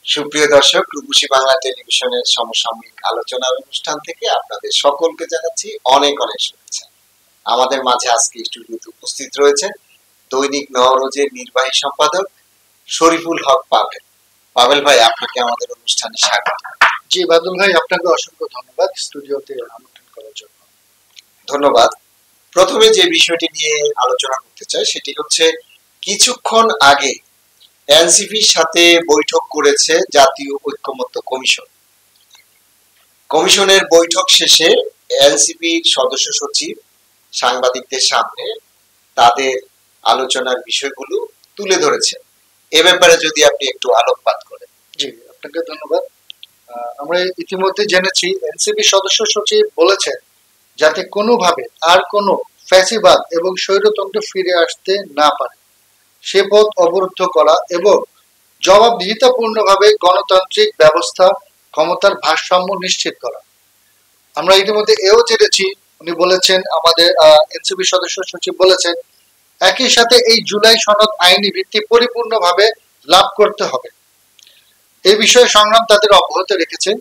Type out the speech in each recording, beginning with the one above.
সুপ্রিয় দর্শক, রূপসী বাংলা টেলিভিশনের সমসাময়িক আলোচনার অনুষ্ঠান থেকে আপনাদের সকলকে জানাচ্ছি অনেক অনেক শুভেচ্ছা। আমাদের মাঝে আজকে স্টুডিওতে উপস্থিত রয়েছেন দৈনিক নওরোজের নির্বাহী সম্পাদক শরীফুল হক পাভেল। পাভেল ভাই, আপনাকে আমাদের অনুষ্ঠানে স্বাগত। জি বাদল ভাই, আপনাকে অসংখ্য ধন্যবাদ স্টুডিওতে আমন্ত্রণ করার জন্য। ধন্যবাদ। প্রথমে যে বিষয়টি নিয়ে আলোচনা করতে চাই সেটি হচ্ছে, কিছুক্ষণ আগে এনসিপির সাথে বৈঠক করেছে জাতীয় ঐক্যমত্য কমিশন। কমিশনের বৈঠক শেষে এনসিপির সদস্য সচিব সাংবাদিকদের সামনে তাদের আলোচনার বিষয়গুলো তুলে ধরেছেন। এ ব্যাপারে যদি আপনি একটু আলোকপাত করেন। জি, আপনাকে ধন্যবাদ। আমরা ইতিমধ্যে জেনেছি এনসিপি সদস্য সচিব বলেছেন যাতে কোনোভাবে আর কোনো ফ্যাসিবাদ এবং স্বৈরতন্ত্র ফিরে আসতে না পারে সে পথ অবরুদ্ধ করা এবং জবাবদিহিতাপূর্ণভাবে গণতান্ত্রিক ব্যবস্থা ক্ষমতার ভারসাম্য নিশ্চিত করা। আমরা ইতিমধ্যে এও জেনেছি, উনি বলেছেন, আমাদের এনসিপি সদস্য সচিব বলেছেন, একই সাথে এই জুলাই সনদ আইনি ভিত্তি পরিপূর্ণভাবে লাভ করতে হবে। এই বিষয়ে সংগ্রাম তাদের অব্যাহত রেখেছে।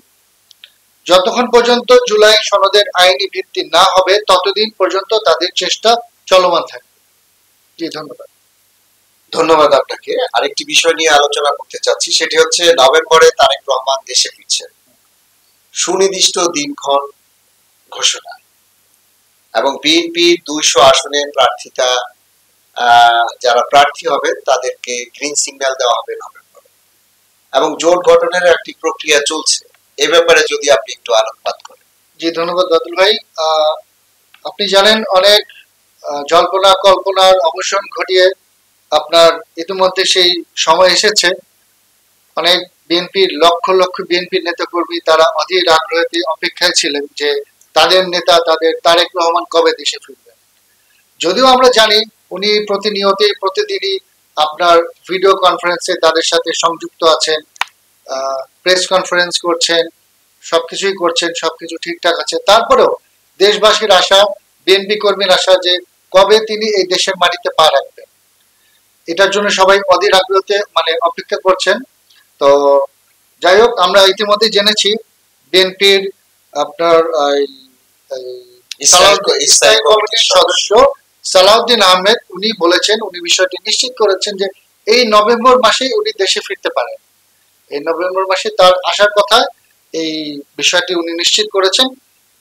যতক্ষণ পর্যন্ত জুলাই সনদের আইনি ভিত্তি না হবে ততদিন পর্যন্ত তাদের চেষ্টা চলমান থাকবে। জি, ধন্যবাদ। ধন্যবাদ আপনাকে। আরেকটি বিষয় নিয়ে আলোচনা করতে চাচ্ছি, সেটি হচ্ছে নভেম্বরে তারেক রহমান দেশে ফিরছেন। সুনির্দিষ্ট দিনক্ষণ ঘোষণা এবং বিএনপির 200 আসনের প্রার্থিতা, যারা প্রার্থী হবে তাদেরকে গ্রিন সিগন্যাল দেওয়া হবে নভেম্বরে, এবং জোট গঠনের একটি প্রক্রিয়া চলছে। এ ব্যাপারে যদি আপনি একটু আলোকপাত করেন। জি, ধন্যবাদ বাদল ভাই। আপনি জানেন, অনেক জল্পনা কল্পনার অবসান ঘটিয়ে আপনার ইতিমধ্যে সেই সময় এসেছে। অনেক বিএনপির লক্ষ লক্ষ বিএনপির নেতাকর্মী তারা অধীর আগ্রহে অপেক্ষায় ছিলেন যে তাদের নেতা, তাদের তারেক রহমান কবে দেশে ফিরবেন। যদিও আমরা জানি উনি প্রতিদিনই আপনার ভিডিও কনফারেন্সে তাদের সাথে সংযুক্ত আছেন, প্রেস কনফারেন্স করছেন, সবকিছুই করছেন, সবকিছু ঠিকঠাক আছে। তারপরেও দেশবাসীর আশা, বিএনপি কর্মীর আশা যে কবে তিনি এই দেশের মাটিতে পা রাখবেন, এটার জন্য সবাই অধীর আগ্রহে অপেক্ষা করছেন। তো যাই হোক, আমরা ইতিমধ্যে জেনেছি বিএনপির আপনার স্থায়ী কমিটির সদস্য সালাউদ্দিন আহমেদ উনি বলেছেন, উনি বিষয়টি নিশ্চিত করেছেন যে এই নভেম্বর মাসেই উনি দেশে ফিরতে পারেন। এই নভেম্বর মাসে তার আসার কথা, এই বিষয়টি উনি নিশ্চিত করেছেন।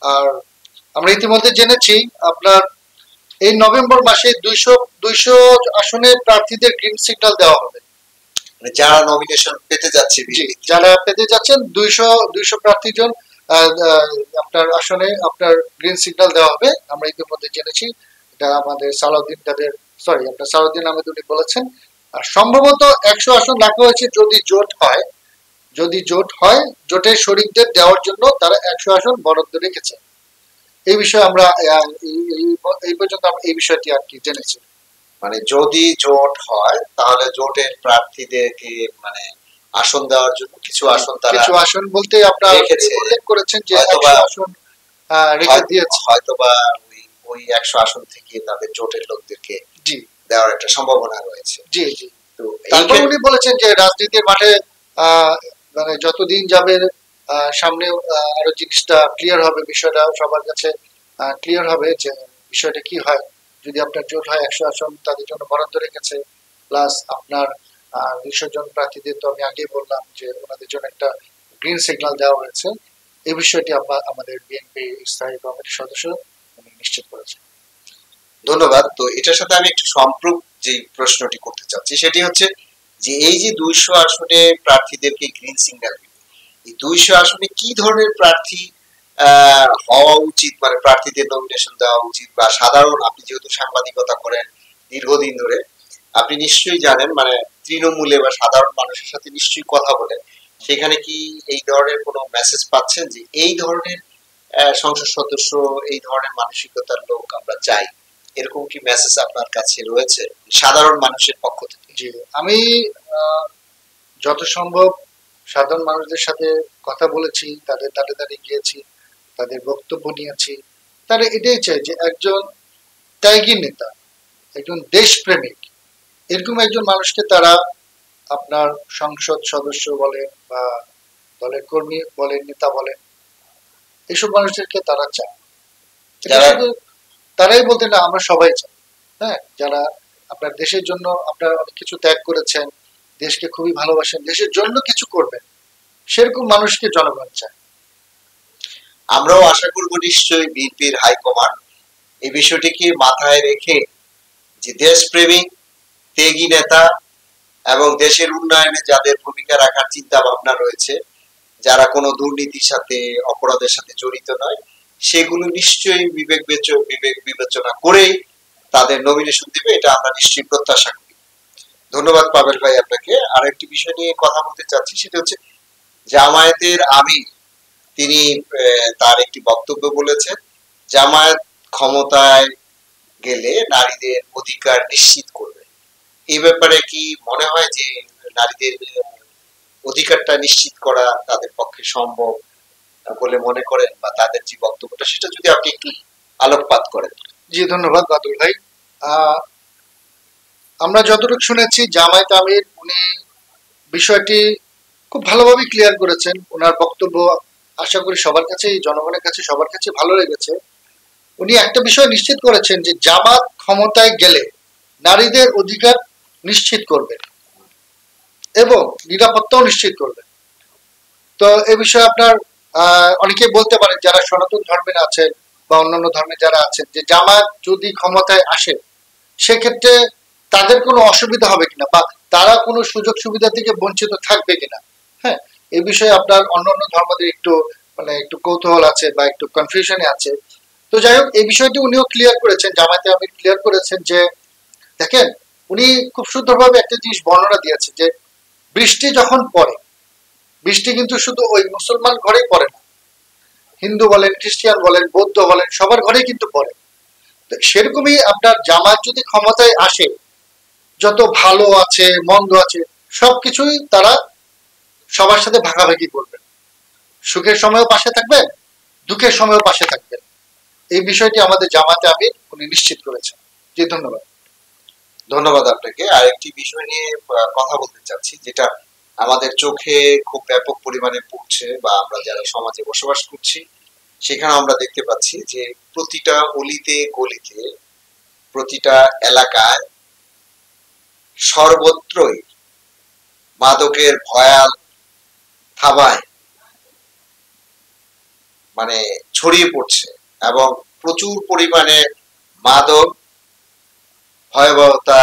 আর আমরা ইতিমধ্যে জেনেছি আপনার এই নভেম্বর মাসে 200 আসনের প্রার্থীদের গ্রিন সিগন্যাল দেওয়া হবে। যারা নমিনেশন পেতে যাচ্ছে, যারা পেতে যাচ্ছেন 200 প্রার্থীজন আপনার আসনে আপনার গ্রিন সিগন্যাল দেওয়া হবে। আমরা ইতিমধ্যে জেনেছি, এটা আমাদের সালাউদ্দিন আহমেদ উনি বলেছেন। আর সম্ভবত 100 আসন রাখা হয়েছে যদি জোট হয়, জোটের শরিকদের দেওয়ার জন্য তারা 100 আসন বরাদ্দ রেখেছে। এই বিষয়ে আমরা এই পর্যন্ত আমরা এই বিষয়টি আর কি জেনেছি। মানে যদি জোট হয় তাহলে জোটের প্রার্থীদেরকে আসন দেওয়ার জন্য কিছু আসন বলতে আপনারা উল্লেখ করেছেন যে 100 আসন রেখে দিয়েছে, হয়তোবা ওই 100 আসন থেকে তাদের জোটের লোকদেরকে দেওয়ার একটা সম্ভাবনা রয়েছে। জি জি। তো তারপর উনি বলেছেন যে রাজনীতির মাঠে যতদিন যাবে সামনে আরো জিনিসটা ক্লিয়ার হবে, বিষয়টা সবার কাছে ক্লিয়ার হবে যে বিষয়টা কি হয়। যদি আপনার জোট হয় 100 আসন তাদের জন্য বরাদ্দ রেখেছে, প্লাস আপনার 200 জন প্রার্থীদের তো আমি আগেই বললাম যে ওনাদের জন্য একটা গ্রিন সিগন্যাল দেওয়া হয়েছে। এই বিষয়টি আমাদের বিএনপি স্থায়ী কমিটির সদস্য উনি নিশ্চিত করেছেন। ধন্যবাদ। তো এটার সাথে আমি একটু সম্পৃক্ত যে প্রশ্নটি করতে চাচ্ছি সেটি হচ্ছে যে এই যে 200 আসনে প্রার্থীদেরকে গ্রিন সিগন্যাল দিবে, এই 200 আসনে কি ধরনের প্রার্থী হওয়া উচিত, প্রার্থীদের নমিনেশন দেওয়া উচিত, বা সাধারণ, আপনি যেহেতু সাংবাদিকতা করেন দীর্ঘদিন ধরে, আপনি নিশ্চয়ই জানেন, তৃণমূলে বা সাধারণ মানুষের সাথে নিশ্চয়ই কথা বলেন, সেখানে কি এই ধরনের কোনো মেসেজ পাচ্ছেন যে এই ধরনের সংসদ সদস্য, এই ধরনের মানসিকতার লোক আমরা চাই, এরকম কি মেসেজ আপনার কাছে রয়েছে সাধারণ মানুষের পক্ষ থেকে? জি, আমি যত সম্ভব সাধারণ মানুষদের সাথে কথা বলেছি, তাদের দাঁড়ে গিয়েছি, তাদের বক্তব্য নিয়েছি। তারা এটাই চায় যে একজন ত্যাগী নেতা, একজন দেশপ্রেমিক, এরকম একজন মানুষকে তারা আপনার সংসদ সদস্য বলেন বা দলের কর্মী বলেন, নেতা বলেন, এইসব মানুষদেরকে তারা চায়। এটা যারা শুধু তারাই বলতে না, আমরা সবাই চাই। হ্যাঁ, যারা আপনার দেশের জন্য আপনার অনেক কিছু ত্যাগ করেছেন, দেশকে খুবই ভালোবাসেন, দেশের জন্য কিছু করবেন, সেরকম মানুষকে জনগণ চায়। আমরাও আশা করব নিশ্চয়ই বিএনপির হাইকমান্ড এই বিষয়টিকে মাথায় রেখে যে দেশপ্রেমিক ত্যাগী নেতা এবং দেশের উন্নয়নে যাদের ভূমিকা রাখার চিন্তা ভাবনা রয়েছে, যারা কোনো দুর্নীতির সাথে অপরাধের সাথে জড়িত নয়, সেগুলো নিশ্চয়ই বিবেক বিবেচনা করেই তাদের নমিনেশন দিবে, এটা আমরা নিশ্চয়ই প্রত্যাশা করি। ধন্যবাদ পাবেল ভাই আপনাকে। আরেকটি বিষয় নিয়ে কথা বলতে চাচ্ছি, সেটা হচ্ছে জামায়াতের আমির তিনি তার একটি বক্তব্য বলেছেন, জামায়াত ক্ষমতায় গেলে নারীদের অধিকার নিশ্চিত করবে। এই ব্যাপারে কি মনে হয় যে নারীদের অধিকারটা নিশ্চিত করা তাদের পক্ষে সম্ভব বলে মনে করেন, বা তাদের যে বক্তব্যটা সেটা যদি আপনি একটু আলোকপাত করেন? জি, ধন্যবাদ বাদল ভাই। আমরা যতটুকু শুনেছি, জামায়াত আমির উনি বিষয়টি খুব ভালোভাবে ক্লিয়ার করেছেন। ওনার বক্তব্য আশা করি সবার কাছে, জনগণের কাছে, সবার কাছে ভালো লেগেছে। উনি একটা বিষয় নিশ্চিত করেছেন যে জামাত ক্ষমতায় গেলে নারীদের অধিকার নিশ্চিত করবে এবং নিরাপত্তাও নিশ্চিত করবে। তো এ বিষয়ে আপনার অনেকে বলতে পারেন, যারা সনাতন ধর্মের আছেন বা অন্যান্য ধর্মে যারা আছেন, যে জামাত যদি ক্ষমতায় আসে সেক্ষেত্রে তাদের কোনো অসুবিধা হবে কিনা বা তারা কোনো সুযোগ সুবিধা থেকে বঞ্চিত থাকবে কিনা। হ্যাঁ, এই বিষয়ে আপনার অন্যান্য ধর্মদের একটু একটু কৌতূহল আছে বা একটু কনফিউশনে আছে। তো যাই হোক, এই বিষয়টি উনিও ক্লিয়ার করেছেন, জামায়াতে আমির ক্লিয়ার করেছেন যে দেখেন, উনি খুব সুন্দরভাবে একটা জিনিস বর্ণনা দিয়েছে যে বৃষ্টি যখন পড়ে, বৃষ্টি কিন্তু শুধু ওই মুসলমান ঘরেই পড়ে না, হিন্দু বলেন, খ্রিস্টান বলেন, বৌদ্ধ বলেন, সবার ঘরেই কিন্তু পড়ে। তো সেরকমই আপনার জামাত যদি ক্ষমতায় আসে, যত ভালো আছে মন্দ আছে সবকিছুই তারা সবার সাথে ভাগাভাগি করবেন, সুখের সময়ও পাশে থাকবেন, দুঃখের সময়ও পাশে থাকবেন। এই বিষয়টি আমাদের জামাতে আমির উনি নিশ্চিত করেছেন। জি, ধন্যবাদ। ধন্যবাদ আপনাকে। আরেকটি বিষয় নিয়ে কথা বলতে চাচ্ছি, যেটা আমাদের চোখে খুব ব্যাপক পরিমাণে পড়ছে, বা আমরা যারা সমাজে বসবাস করছি সেখানে আমরা দেখতে পাচ্ছি যে প্রতিটা অলিতে গলিতে, প্রতিটা এলাকায়, সর্বত্রই মাদকের ভয়াল থাবায় মানে ছড়িয়ে পড়ছে, এবং প্রচুর পরিমাণে মাদক ভয়াবহতা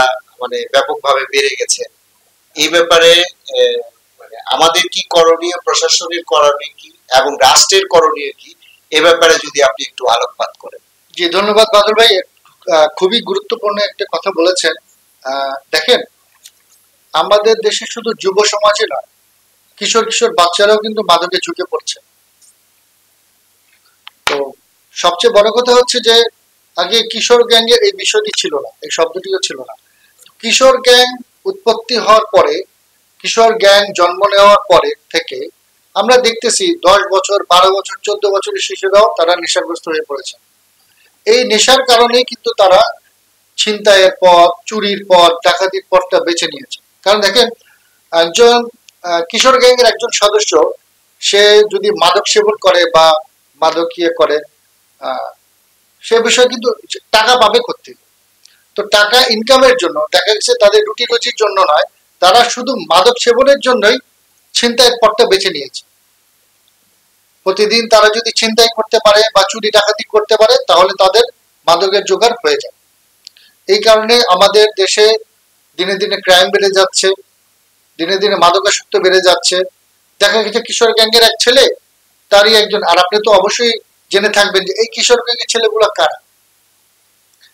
ব্যাপকভাবে বেড়ে গেছে। এই ব্যাপারে আমাদের কি করণীয়, প্রশাসনের করণীয় কি, এবং রাষ্ট্রের করণীয় কি, এ ব্যাপারে যদি আপনি একটু আলোকপাত করেন। জি, ধন্যবাদ বাদল ভাই। খুবই গুরুত্বপূর্ণ একটা কথা বলেছেন। দেখেন, আমাদের দেশে শুধু যুব সমাজে নয়, কিশোর কিশোর বাচ্চারাও কিন্তু মাদকে ঝুঁকে পড়ছে। তো সবচেয়ে বড় কথা হচ্ছে যে আগে কিশোর গ্যাংয়ের এই বিষয়টি ছিল না, এই শব্দটিও ছিল না। কিশোর গ্যাং উৎপত্তি হওয়ার পরে, কিশোর গ্যাং জন্ম নেওয়ার পরে থেকে আমরা দেখতেছি 10 বছর, 12 বছর, 14 বছরের শিশুরাও তারা নেশাগ্রস্ত হয়ে পড়েছে। এই নেশার কারণেই কিন্তু তারা ছিনতাইয়ের পথ, চুরির পথ, ডাকাতির পথটা বেছে নিয়েছে। কারণ দেখেন, একজন কিশোর গ্যাংয়ের একজন সদস্য সে যদি মাদক সেবন করে বা মাদক ইয়ে করে, সে বিষয়ে কিন্তু টাকা পাবে কোত্থেকে? তো টাকা ইনকামের জন্য দেখা গেছে তাদের রুটি রুজির জন্য নয়, তারা শুধু মাদক সেবনের জন্যই ছিনতাইয়ের পথটা বেছে নিয়েছে। প্রতিদিন তারা যদি ছিনতাই করতে পারে বা চুরি ডাকাতি করতে পারে, তাহলে তাদের মাদকের জোগাড় হয়ে যায়। এই কারণে আমাদের দেশে দিনে দিনে ক্রাইম বেড়ে যাচ্ছে, দিনে দিনে মাদকাসক্ত বেড়ে যাচ্ছে। দেখা গেছে কিশোর গ্যাংয়ের এক ছেলে, তারই একজন, আর আপনি তো অবশ্যই জেনে থাকবেন যে এই কিশোর গ্যাংয়ের ছেলেগুলো কারা।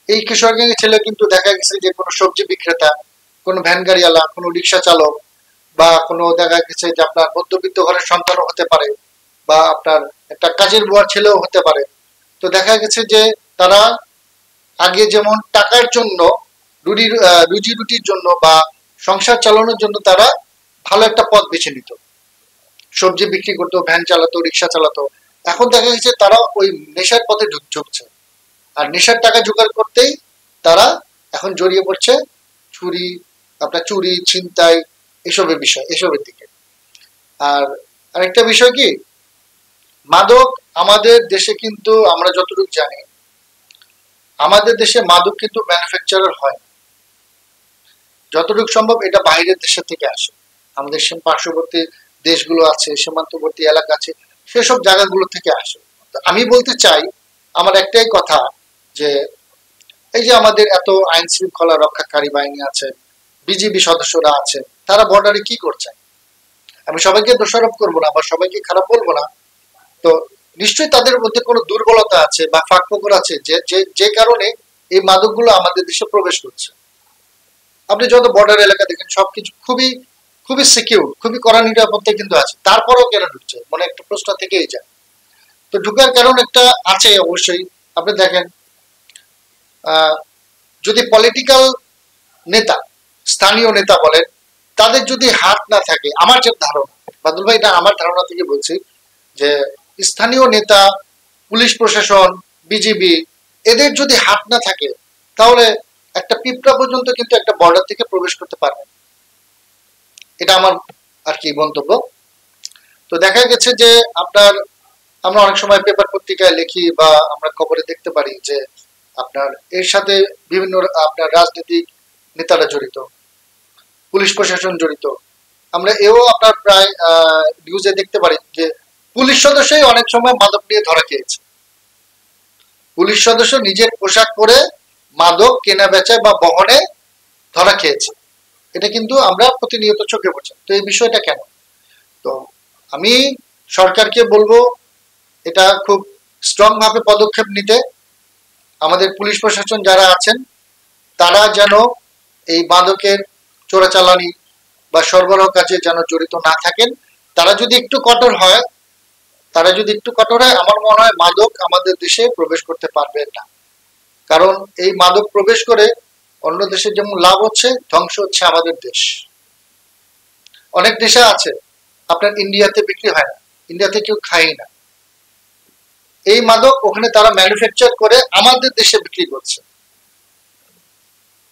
এই কিশোর গ্যাংয়ের ছেলে কিন্তু দেখা গেছে যে কোনো সবজি বিক্রেতা, কোনো ভ্যান গাড়িওয়ালা, কোনো রিক্সা চালক, বা কোনো দেখা গেছে যে আপনার মধ্যবিত্ত ঘরের সন্তানও হতে পারে, বা আপনার একটা কাজের বুয়ার ছেলেও হতে পারে। তো দেখা গেছে যে তারা আগে যেমন টাকার জন্য, রুজি রুটির জন্য বা সংসার চালানোর জন্য তারা ভালো একটা পথ বেছে নিত, সবজি বিক্রি করতো, ভ্যান চালাতো, রিক্সা চালাতো। এখন দেখা গেছে তারা ওই নেশার পথে ঝুঁকছে, আর নেশার টাকা জোগাড় করতেই তারা এখন জড়িয়ে পড়ছে চুরি, ছিনতাই, এসবের দিকে। আর আরেকটা বিষয় কি, মাদক আমাদের দেশে কিন্তু আমরা যতটুকু জানি, আমাদের দেশে মাদক কিন্তু ম্যানুফ্যাকচারার হয় না। যতটুকু সম্ভব এটা বাইরের দেশের থেকে আসে। আমাদের পার্শ্ববর্তী দেশগুলো আছে, সীমান্তবর্তী এলাকা আছে, সেসব জায়গাগুলো থেকে আসে। আমি বলতে চাই, আমার একটাই কথা, যে এই যে আমাদের এত আইন শৃঙ্খলা রক্ষাকারী বাহিনী আছে, বিজিবি সদস্যরা আছে, তারা বর্ডারে কি করছে? আমি সবাইকে দোষারোপ করবো না বা সবাইকে খারাপ বলবো না, তো নিশ্চয়ই তাদের মধ্যে কোনো দুর্বলতা আছে বা ফাঁকফোকর আছে, যে কারণে এই মাদকগুলো আমাদের দেশে প্রবেশ করছে। আপনি যত বর্ডার এলাকা দেখেন সবকিছু খুবই খুবই সিকিউর, খুবই কড়া নিরাপত্তা কিন্তু আছে, তারপরেও কেন ঢুকছে, মানে একটা প্রশ্ন থেকেই যায়। তো ঢুকার কারণ একটা আছে অবশ্যই। আপনি দেখেন, যদি পলিটিক্যাল নেতা, স্থানীয় নেতা বলেন, তাদের যদি হাত না থাকে, আমার যে ধারণা, বাদল ভাই এটা আমার ধারণা থেকে বলছি, যে স্থানীয় নেতা, পুলিশ প্রশাসন, বিজিবি, এদের যদি হাত না থাকে, তাহলে একটা পিঁপড়া পর্যন্ত কিন্তু একটা বর্ডার থেকে প্রবেশ করতে পারবে। এটা আমার আর কি মন্তব্য। তো দেখা গেছে যে আপনার, আমরা অনেক সময় পেপার পত্রিকায় লিখি বা আমরা খবরে দেখতে পারি যে আপনার এর সাথে বিভিন্ন আপনার রাজনৈতিক নেতারা জড়িত, পুলিশ প্রশাসন জড়িত। আমরা এও আপনার প্রায় নিউজে দেখতে পারি যে পুলিশ সদস্যই অনেক সময় মাদক নিয়ে ধরা খেয়েছে। পুলিশ সদস্য নিজের পোশাক পরে মাদক কেনা বেচা বা বহনে ধরা খেয়েছে। এটা কিন্তু আমরা প্রতিনিয়ত চোখে পড়ছে। তো এই বিষয়টা কেন? তো আমি সরকারকে বলবো এটা খুব স্ট্রং ভাবে পদক্ষেপ নিতে। আমাদের পুলিশ প্রশাসন যারা আছেন, তারা যেন এই মাদকের চোরাচালানি বা সরবরাহ কাজে যেন জড়িত না থাকেন। তারা যদি একটু কঠোর হয়, আমার মনে হয় মাদক আমাদের দেশে প্রবেশ করতে পারবে না। কারণ এই মাদক প্রবেশ করে অন্য দেশের যেমন লাভ হচ্ছে, ধ্বংস হচ্ছে আমাদের দেশ। অনেক দেশে আছে আপনার ইন্ডিয়াতে বিক্রি হয় না, ইন্ডিয়াতে কেউ খায় না এই মাদক, ওখানে তারা ম্যানুফ্যাকচার করে আমাদের দেশে বিক্রি করছে।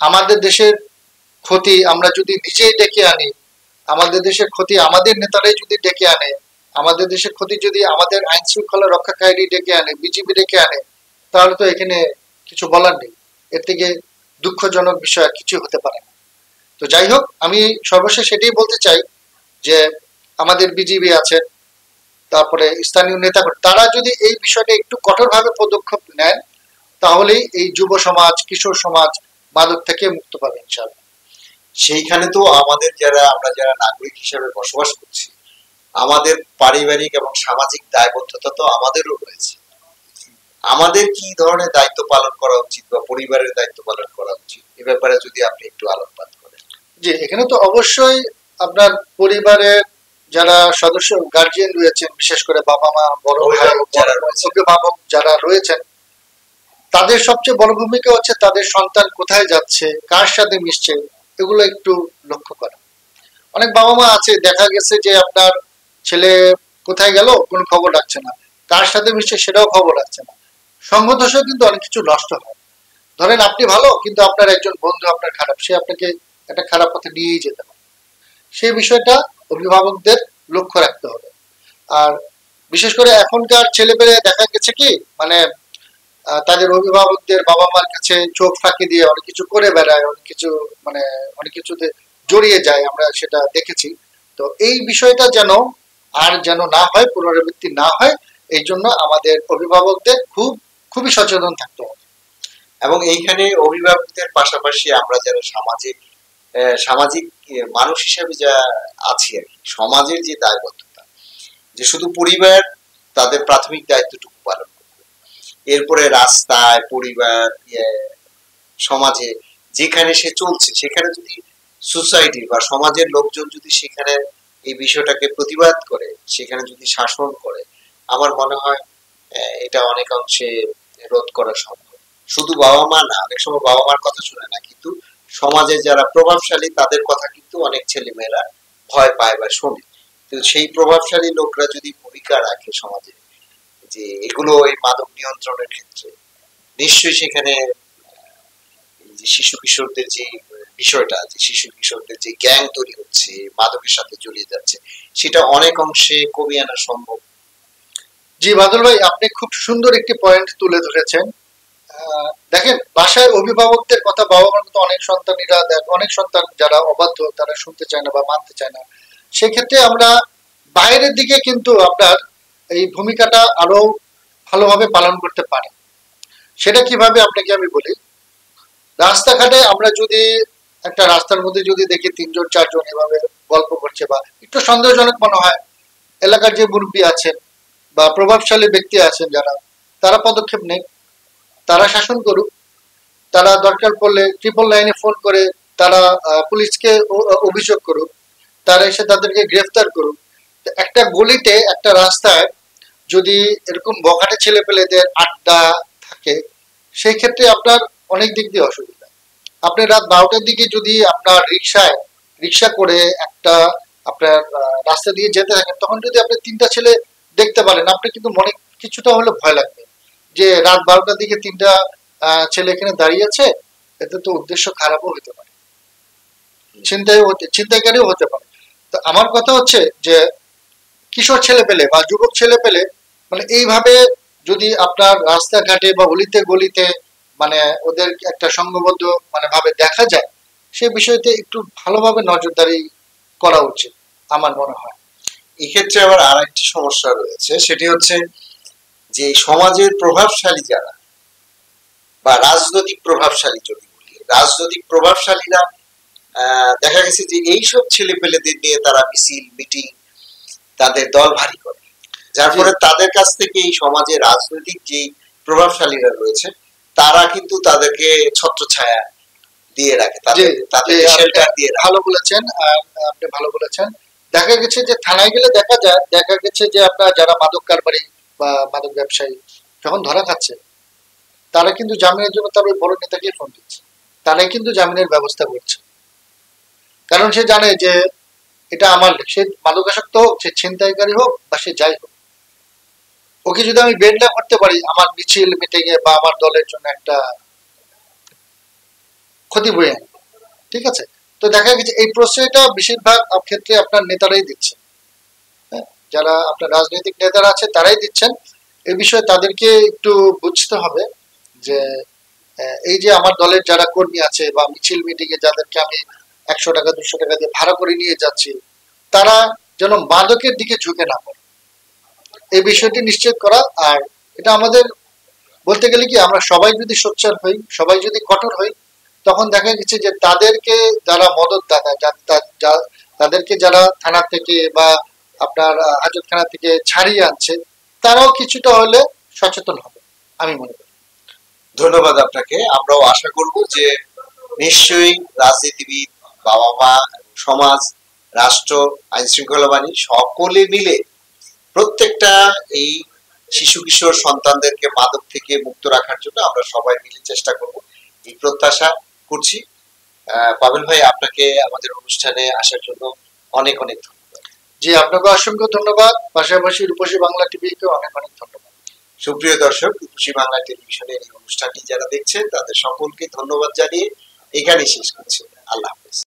আমাদের দেশের ক্ষতি আমরা যদি নিজেই ডেকে আনি, আমাদের দেশের ক্ষতি আমাদের নেতারাই যদি ডেকে আনে, আমাদের দেশের ক্ষতি যদি আমাদের আইন শৃঙ্খলা রক্ষাকারী ডেকে আনে, বিজিবি ডেকে আনে, তাহলে তো এখানে কিছু বলার নেই। এর থেকে দুঃখজনক বিষয় আর কিছু হতে পারে না। তো যাই হোক, আমি সর্বশেষ এটাই বলতে চাই যে আমাদের বিজিবি আছে, তারপরে স্থানীয় নেতা, তারা যদি এই বিষয়টা একটু কঠোরভাবে পদক্ষেপ নেন, তাহলেই এই যুব সমাজ, কিশোর সমাজ মাদক থেকে মুক্ত পাবে ইনশাআল্লাহ। সেইখানে তো আমাদের আমরা যারা নাগরিক হিসেবে বসবাস করছি, আমাদের পারিবারিক এবং সামাজিক দায়বদ্ধতা তো আমাদেরও রয়েছে। আমাদের কি ধরনের দায়িত্ব পালন করা উচিত বা পরিবারের দায়িত্ব পালন করা উচিত, এ ব্যাপারে যদি আপনি একটু আলোকপাত করেন। জি, এখানে তো অবশ্যই আপনার পরিবারের যারা সদস্য, গার্জিয়ান রয়েছেন, বিশেষ করে বাবা মা, বড় ভাই, অভিভাবক যারা রয়েছেন, তাদের সবচেয়ে বড় ভূমিকা হচ্ছে তাদের সন্তান কোথায় যাচ্ছে, কার সাথে মিশছে, এগুলো একটু লক্ষ্য করা। অনেক বাবা মা আছে, দেখা গেছে যে আপনার ছেলে কোথায় গেল কোনো খবর রাখছে না, কার সাথে মিশছে সেটাও খবর রাখছে না। সঙ্গ দোষে কিন্তু অনেক কিছু নষ্ট হয়। ধরেন আপনি ভালো, কিন্তু আপনার একজন বন্ধু আপনার খারাপ, সে আপনাকে একটা খারাপ পথে নিয়েই যেতে পারে। সেই বিষয়টা অভিভাবকদের লক্ষ্য রাখতে হবে। আর বিশেষ করে এখনকার ছেলেপেলে দেখা গেছে কি, মানে তাদের অভিভাবকদের বাবা মার কাছে চোখ ফাঁকি দিয়ে অনেক কিছু করে বেড়ায়, অনেক কিছু, মানে অনেক কিছুতে জড়িয়ে যায়, আমরা সেটা দেখেছি। তো এই বিষয়টা যেন না হয়, পুনরাবৃত্তি না হয়, এই জন্য আমাদের অভিভাবকদের খুবই সচেতন থাকতে হবে। এবং এইখানে অভিভাবকদের পাশাপাশি আমরা যারা সামাজিক মানুষ হিসেবে যা আছি আর কি, সমাজের যে দায়বদ্ধতা, যে শুধু পরিবার তাদের প্রাথমিক দায়িত্বটুকু পালন করবে, এরপরে রাস্তায়, পরিবার, সমাজে যেখানে সে চলছে, সেখানে যদি সোসাইটি বা সমাজের লোকজন যদি সেখানে এই বিষয়টাকে প্রতিবাদ করে, সেখানে যদি শাসন করে, আমার মনে হয় এটা অনেকাংশে রোধ করা সম্ভব। শুধু বাবা মা না, অনেক সময় বাবা মার কথা শুনে না, কিন্তু সমাজে যারা প্রভাবশালী তাদের কথা কিন্তু অনেক ছেলে মেয়েরা ভয় পায় বা শোনে। তো সেই প্রভাবশালী লোকরা যদি ভূমিকা রাখে সমাজে, যে এগুলো এই মাদক নিয়ন্ত্রণের ক্ষেত্রে, নিশ্চয়ই সেখানে যে শিশু কিশোরদের যে বিষয়টা, যে শিশু কিশোরদের যে গ্যাং তৈরি হচ্ছে, মাদকের সাথে জড়িয়ে যাচ্ছে, সেটা অনেক অংশে কমিয়ে আনা সম্ভব? জি বাদল ভাই, আপনি খুব সুন্দর একটি পয়েন্ট তুলে ধরেছেন। দেখেন, বাসায় অভিভাবকদের কথা, বাবা মার মতো অনেক সন্তান যারা অবাধ্য, তারা শুনতে চায় না বা মানতে চায় না। সেক্ষেত্রে আমরা বাইরের দিকে কিন্তু আপনার এই ভূমিকাটা আরো ভালোভাবে পালন করতে পারি। সেটা কিভাবে আপনাকে আমি বলি। রাস্তাঘাটে আমরা যদি একটা রাস্তার মধ্যে যদি দেখি তিনজন চারজন এভাবে গল্প করছে বা একটু সন্দেহজনক মনে হয়, এলাকার যে মুরব্বী আছেন বা প্রভাবশালী ব্যক্তি আছেন যারা, তারা পদক্ষেপ নেই, তারা শাসন করুক, তারা দরকার পড়লে 999 ফোন করে তারা পুলিশকে অভিযোগ করুক, তারা এসে তাদেরকে গ্রেফতার করুক। একটা গলিতে, একটা রাস্তায় যদি এরকম বখাটে ছেলে পেলেদের আড্ডা থাকে, সেই ক্ষেত্রে আপনার অনেক দিক দিয়ে অসুবিধা। আপনি রাত 12টার দিকে যদি আপনার রিক্সা করে একটা আপনার রাস্তা দিয়ে যেতে থাকেন, তখন যদি আপনি 3টা ছেলে দেখতে পারেন, আপনি কিন্তু মনে কিছুটা হলে ভয় লাগবে যে রাত 12টার দিকে 3টা ছেলে এখানে দাঁড়িয়ে আছে, এতে তো উদ্দেশ্য খারাপও হতে পারে, ছিনতাইকারীও হতে পারে। তো আমার কথা হচ্ছে যে কিশোর ছেলে পেলে বা যুবক ছেলে পেলে মানে এইভাবে যদি আপনার রাস্তাঘাটে বা অলিতে গলিতে মানে ওদের একটা সংঘবদ্ধ মানে ভাবে দেখা যায়, সে বিষয়তে একটু ভালোভাবে নজরদারি করা উচিত আমার মনে হয়। এক্ষেত্রে আবার আর একটি সমস্যা রয়েছে, সেটি হচ্ছে যে সমাজের প্রভাবশালী যারা বা রাজনৈতিক প্রভাবশালী, যদি বলি রাজনৈতিক প্রভাবশালীরা দেখা গেছে যে এইসব ছেলে পেলেদের নিয়ে তারা মিছিল মিটিং, তাদের দল ভারী করে, যার ফলে তাদের কাছ থেকে এই সমাজে রাজনৈতিক যে প্রভাবশালীরা রয়েছে, তারা কিন্তু তাদেরকে ছত্রছায়া দিয়ে রাখে, তাদের শেল্টার দিয়ে রাখে। ভালো বলেছেন, আপনি ভালো বলেছেন। দেখা গেছে যে থানায় গেলে দেখা গেছে যে আপনার যারা মাদক কারবারি বা মাদক ব্যবসায়ী যখন ধরা খাচ্ছে, তারা কিন্তু জামিনের জন্য তার ওই বড় নেতাকে ফোন দিচ্ছে, তারাই কিন্তু জামিনের ব্যবস্থা করছে। কারণ সে জানে যে এটা আমার, সে মাদকাসক্ত হোক, সে ছিনতাইকারী হোক বা সে যাই হোক, ওকে যদি আমি বের না করতে পারি, আমার মিছিল মিটিং এ বা আমার দলের জন্য একটা ক্ষতি বয়ে আনবে। ঠিক আছে? তো দেখা গেছে এই প্রশ্রয়টা বেশিরভাগ ক্ষেত্রে আপনার নেতারাই দিচ্ছে। হ্যাঁ, যারা আপনার রাজনৈতিক নেতারা আছে তারাই দিচ্ছেন। এই বিষয়ে তাদেরকে একটু বুঝতে হবে যে এই যে আমার দলের যারা কর্মী আছে বা মিছিল মিটিং এ যাদেরকে আমি 100 টাকা 200 টাকা দিয়ে ভাড়া করে নিয়ে যাচ্ছি, তারা যেন মাদকের দিকে ঝুঁকে না পড়ে, এই বিষয়টি নিশ্চিত করা। আর এটা আমাদের বলতে গেলে কি, আমরা সবাই যদি সোচ্চার হই, সবাই যদি কঠোর হই, তখন দেখা গেছে যে তাদেরকে যারা মদতদাতা, তাদেরকে যারা থানা থেকে বা আপনার হাজতখানা থেকে ছাড়িয়ে আনছে, তারাও কিছুটা হলে সচেতন হবে আমি মনে করি। ধন্যবাদ আপনাকে। আমরাও আশা করব যে নিশ্চয়ই রাজনীতিবিদ, বাবা মা, সমাজ, রাষ্ট্র, আইন শৃঙ্খলা বাহিনী সকলে মিলে প্রত্যেকটা এই শিশু কিশোর সন্তানদেরকে মাদক থেকে মুক্ত রাখার জন্য আমরা সবাই মিলে চেষ্টা করব, এই প্রত্যাশা করছি। পাবেল ভাই, আপনাকে আমাদের অনুষ্ঠানে আসার জন্য অনেক অনেক ধন্যবাদ। জি, আপনাকে অসংখ্য ধন্যবাদ, পাশাপাশি রূপসী বাংলা টিভিকে অনেক অনেক ধন্যবাদ। সুপ্রিয় দর্শক, রূপসী বাংলা টেলিভিশনের এই অনুষ্ঠানটি যারা দেখছেন তাদের সকলকে ধন্যবাদ জানিয়ে এখানেই শেষ করছি। আল্লাহ হাফেজ।